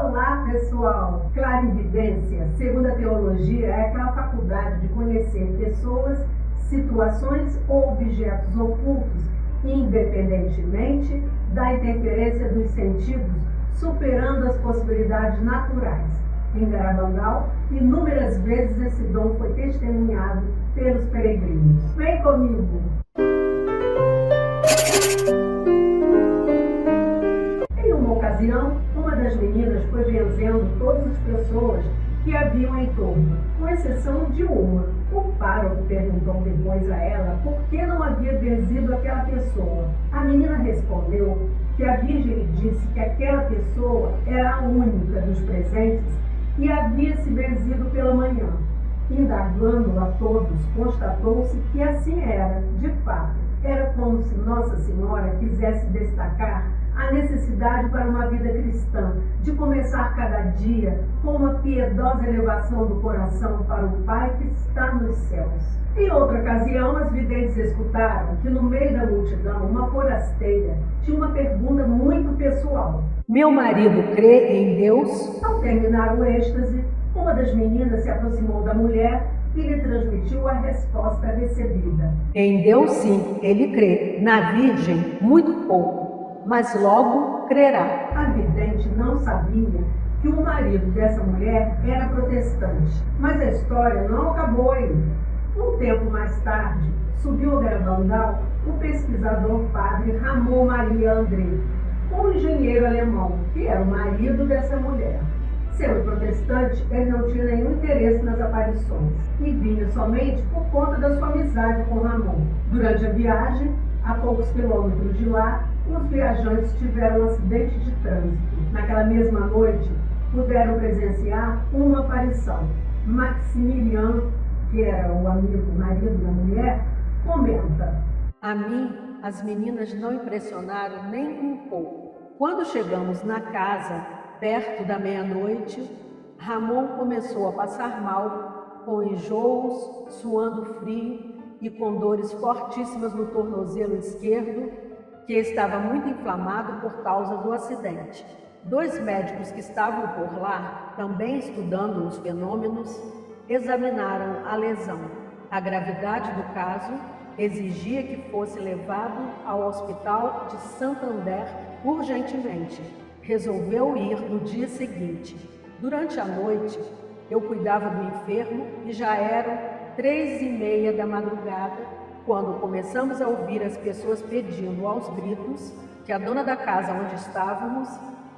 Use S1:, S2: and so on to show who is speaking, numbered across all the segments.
S1: Olá, pessoal! Clarividência, segundo a teologia, é aquela faculdade de conhecer pessoas, situações ou objetos ocultos, independentemente da interferência dos sentidos, superando as possibilidades naturais. Em Garabandal, inúmeras vezes esse dom foi testemunhado pelos peregrinos. Vem comigo! Em uma ocasião, uma das meninas foi benzendo todas as pessoas que haviam em torno, com exceção de uma. O pároco perguntou depois a ela por que não havia benzido aquela pessoa. A menina respondeu que a Virgem lhe disse que aquela pessoa era a única dos presentes que havia se benzido pela manhã. Indagando a todos, constatou-se que assim era, de fato. Era como se Nossa Senhora quisesse destacar a necessidade para uma vida cristã, de começar cada dia com uma piedosa elevação do coração para o Pai que está nos céus. Em outra ocasião, as videntes escutaram que no meio da multidão, uma forasteira tinha uma pergunta muito pessoal.
S2: Meu marido crê em Deus?
S1: Ao terminar o êxtase, uma das meninas se aproximou da mulher e lhe transmitiu a resposta recebida.
S2: Em Deus sim, ele crê. Na Virgem, muito pouco, mas logo crerá.
S1: A vidente não sabia que o marido dessa mulher era protestante, mas a história não acabou aí. Um tempo mais tarde, subiu ao Garabandal o pesquisador padre Ramon Maria André, um engenheiro alemão, que era o marido dessa mulher. Sendo protestante, ele não tinha nenhum interesse nas aparições e vinha somente por conta da sua amizade com Ramon. Durante a viagem, a poucos quilômetros de lá, os viajantes tiveram um acidente de trânsito. Naquela mesma noite, puderam presenciar uma aparição. Maximiliano, que era o amigo marido da mulher, comenta:
S2: A mim, as meninas não impressionaram nem um pouco. Quando chegamos na casa, perto da meia-noite, Ramon começou a passar mal, com enjoos, suando frio e com dores fortíssimas no tornozelo esquerdo, que estava muito inflamado por causa do acidente. 2 médicos que estavam por lá, também estudando os fenômenos, examinaram a lesão. A gravidade do caso exigia que fosse levado ao hospital de Santander urgentemente. Resolveu ir no dia seguinte. Durante a noite, eu cuidava do enfermo e já eram 3:30 da madrugada, quando começamos a ouvir as pessoas pedindo aos gritos que a dona da casa onde estávamos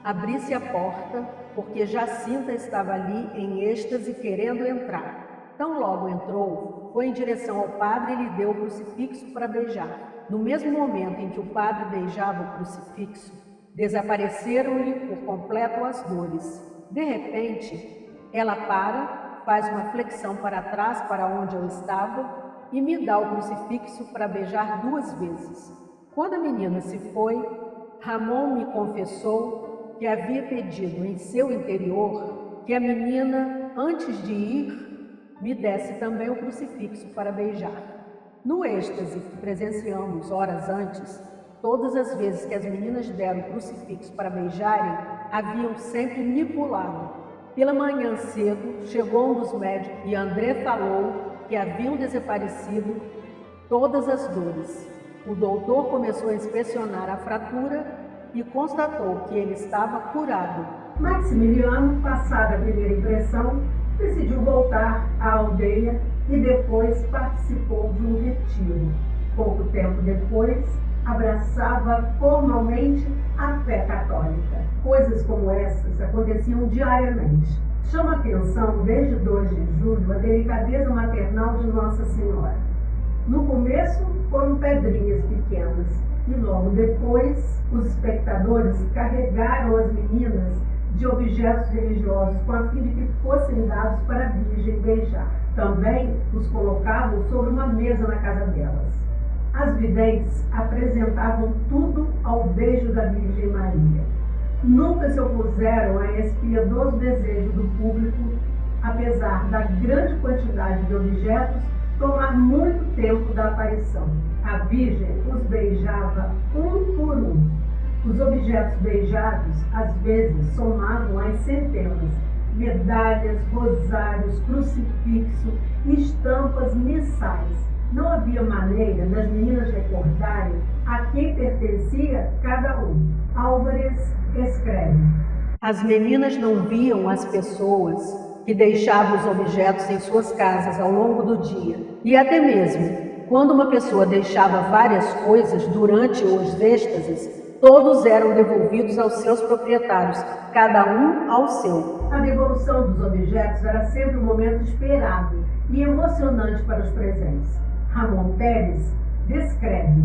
S2: abrisse a porta, porque Jacinta estava ali em êxtase querendo entrar. Tão logo entrou, foi em direção ao padre e lhe deu o crucifixo para beijar. No mesmo momento em que o padre beijava o crucifixo, desapareceram-lhe por completo as dores. De repente, ela faz uma flexão para trás para onde eu estava e me dá o crucifixo para beijar 2 vezes. Quando a menina se foi, Ramon me confessou que havia pedido em seu interior que a menina, antes de ir, me desse também o crucifixo para beijar. No êxtase que presenciamos horas antes, todas as vezes que as meninas deram o crucifixo para beijarem, haviam sempre me pulado. Pela manhã cedo, chegou um dos médicos e André falou que haviam desaparecido todas as dores. O doutor começou a inspecionar a fratura e constatou que ele estava curado.
S1: Maximiliano, passada a primeira impressão, decidiu voltar à aldeia e depois participou de um retiro. Pouco tempo depois, abraçava formalmente a fé católica. Coisas como essas aconteciam diariamente. Chama atenção, desde 2 de julho, a delicadeza maternal de Nossa Senhora. No começo foram pedrinhas pequenas e logo depois os espectadores carregaram as meninas de objetos religiosos com a fim de que fossem dados para a Virgem beijar. Também os colocavam sobre uma mesa na casa delas. As videntes apresentavam tudo ao beijo da Virgem Maria. Nunca se opuseram a esse piedoso desejo do público, apesar da grande quantidade de objetos tomar muito tempo da aparição. A Virgem os beijava um por um. Os objetos beijados, às vezes, somavam às centenas: medalhas, rosários, crucifixo e estampas missais. Não havia maneira das meninas recordarem a quem pertencia cada um. Álvares escreve:
S2: As meninas não viam as pessoas que deixavam os objetos em suas casas ao longo do dia. E até mesmo, quando uma pessoa deixava várias coisas durante os êxtases, todos eram devolvidos aos seus proprietários, cada um ao seu.
S1: A devolução dos objetos era sempre um momento esperado e emocionante para os presentes. Ramon Pérez descreve: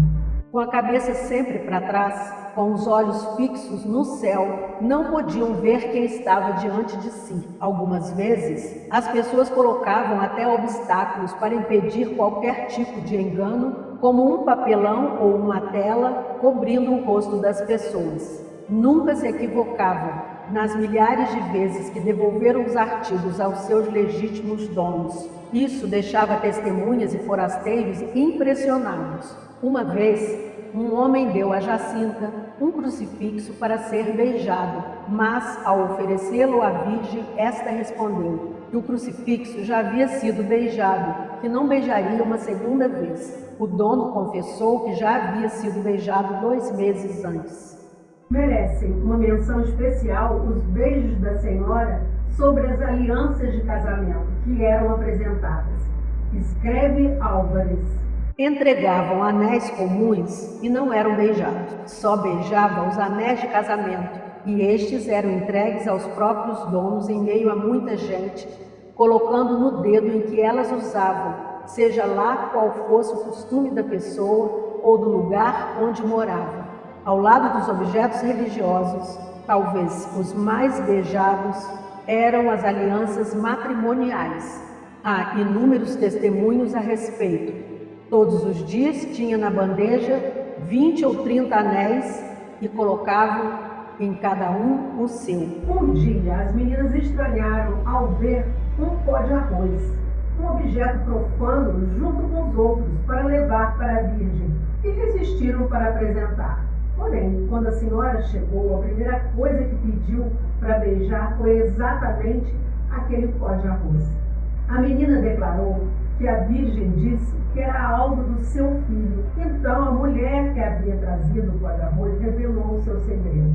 S2: Com a cabeça sempre para trás, com os olhos fixos no céu, não podiam ver quem estava diante de si. Algumas vezes, as pessoas colocavam até obstáculos para impedir qualquer tipo de engano, como um papelão ou uma tela cobrindo o rosto das pessoas. Nunca se equivocavam nas milhares de vezes que devolveram os artigos aos seus legítimos donos. Isso deixava testemunhas e forasteiros impressionados. Uma vez, um homem deu a Jacinta um crucifixo para ser beijado, mas, ao oferecê-lo à Virgem, esta respondeu que o crucifixo já havia sido beijado, que não beijaria uma segunda vez. O dono confessou que já havia sido beijado 2 meses antes.
S1: Merecem uma menção especial os beijos da Senhora sobre as alianças de casamento que eram apresentadas. Escreve Álvares:
S2: Entregavam anéis comuns e não eram beijados. Só beijavam os anéis de casamento, e estes eram entregues aos próprios donos em meio a muita gente, colocando no dedo em que elas usavam, seja lá qual fosse o costume da pessoa ou do lugar onde morava. Ao lado dos objetos religiosos, talvez os mais beijados, eram as alianças matrimoniais. Há inúmeros testemunhos a respeito. Todos os dias tinha na bandeja 20 ou 30 anéis e colocavam em cada um o seu.
S1: Um dia, as meninas estranharam ao ver um pó de arroz, um objeto profano, junto com os outros, para levar para a Virgem, e resistiram para apresentar. Porém, quando a senhora chegou, a primeira coisa que pediu para beijar foi exatamente aquele pó de arroz. A menina declarou que a Virgem disse que era algo do seu filho. Então, a mulher que havia trazido o pó de arroz revelou o seu segredo.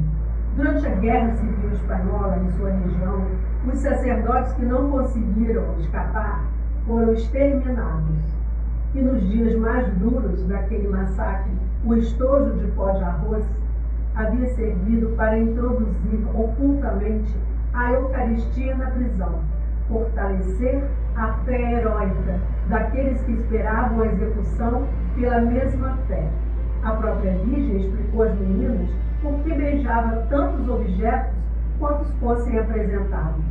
S1: Durante a Guerra Civil Espanhola em sua região, os sacerdotes que não conseguiram escapar foram exterminados. E nos dias mais duros daquele massacre, o estojo de pó de arroz havia servido para introduzir ocultamente a Eucaristia na prisão, fortalecer a fé heróica daqueles que esperavam a execução pela mesma fé. A própria Virgem explicou às meninas por que beijava tantos objetos quantos fossem apresentados.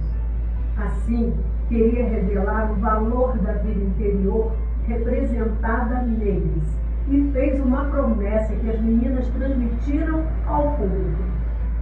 S1: Assim, queria revelar o valor da vida interior representada neles, e fez uma promessa que as meninas transmitiram ao público.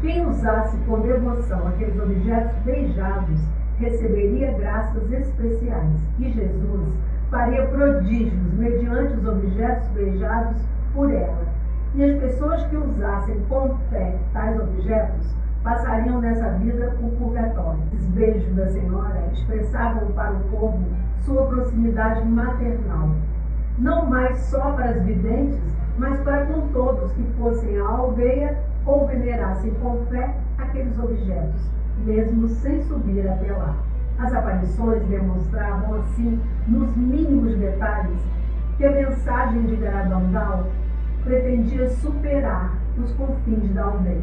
S1: Quem usasse com devoção aqueles objetos beijados receberia graças especiais, e Jesus faria prodígios mediante os objetos beijados por ela. E as pessoas que usassem com fé tais objetos passariam nessa vida o purgatório. Os beijos da Senhora expressavam para o povo sua proximidade maternal, não mais só para as videntes, mas para com todos que fossem à aldeia ou venerassem com fé aqueles objetos, mesmo sem subir até lá. As aparições demonstravam, assim, nos mínimos detalhes, que a mensagem de Garabandal pretendia superar os confins da aldeia.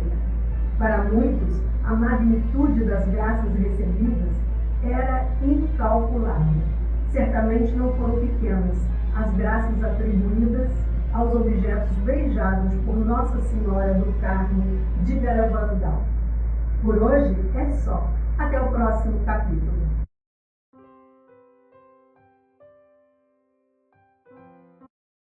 S1: Para muitos, a magnitude das graças recebidas era incalculável. Certamente não foram pequenas as graças atribuídas aos objetos beijados por Nossa Senhora do Carmo de Garabandal. Por hoje é só. Até o próximo capítulo.